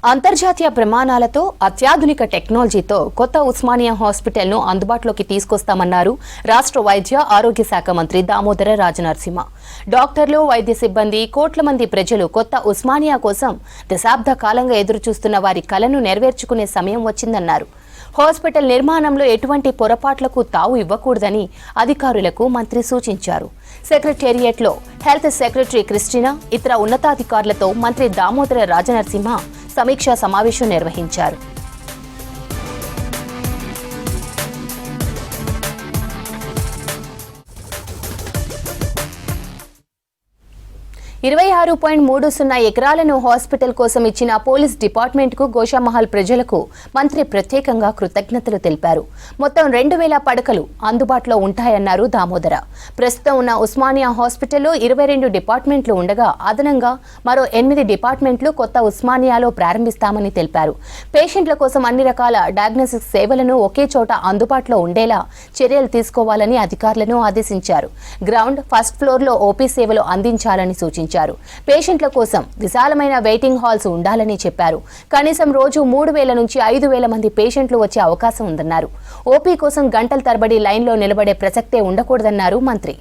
అంతర్జాతీయ ప్రమాణాలతో అత్యాధునిక టెక్నాలజీతో కొత్త ఉస్మానియా హాస్పిటల్ను అందుబాటులోకి తీసుకొస్తామన్నారు రాష్ట్ర వైద్య ఆరోగ్య శాఖ మంత్రి దామోదర రాజనరసింహ. డాక్టర్లు, వైద్య సిబ్బంది, కోట్ల మంది ప్రజలు కొత్త ఉస్మానియా కోసం దశాబ్ద కాలంగా ఎదురుచూస్తున్న వారి కలను నెరవేర్చుకునే సమయం వచ్చిందన్నారు. హాస్పిటల్ నిర్మాణంలో ఎటువంటి పొరపాట్లకు తావు ఇవ్వకూడదని అధికారులకు మంత్రి సూచించారు. సెక్రటేరియట్లో హెల్త్ సెక్రటరీ క్రిస్టినా, ఇతర ఉన్నతాధికారులతో మంత్రి దామోదర రాజనరసింహ సమీక్షా సమావేశం నిర్వహించారు. 26.30 ఎకరాలను హాస్పిటల్ కోసం ఇచ్చిన పోలీస్ డిపార్ట్మెంట్కు గోషామహల్ ప్రజలకు మంత్రి ప్రత్యేకంగా కృతజ్ఞతలు తెలిపారు. మొత్తం 2000 పడకలు అందుబాటులో ఉంటాయన్నారు దామోదర. ప్రస్తుతం ఉన్న ఉస్మానియా హాస్పిటల్లో 22 డిపార్ట్మెంట్లు ఉండగా అదనంగా మరో 8 డిపార్ట్మెంట్లు కొత్త ఉస్మానియాలో ప్రారంభిస్తామని తెలిపారు. పేషెంట్ల కోసం అన్ని రకాల డయాగ్నోస్టిక్ సేవలను ఒకే చోట అందుబాటులో ఉండేలా చర్యలు తీసుకోవాలని అధికారులను ఆదేశించారు. గ్రౌండ్, ఫస్ట్ ఫ్లోర్లో ఓపీ సేవలు అందించాలని సూచించారు. పేషెంట్ల కోసం విశాలమైన వెయిటింగ్ హాల్స్ ఉండాలని చెప్పారు. కనీసం రోజు 3000 నుంచి 5000 మంది పేషెంట్లు వచ్చే అవకాశం ఉందన్నారు. ఓపీ కోసం గంటల తరబడి లైన్లో నిలబడే ప్రసక్తే ఉండకూడదన్నారు మంత్రి.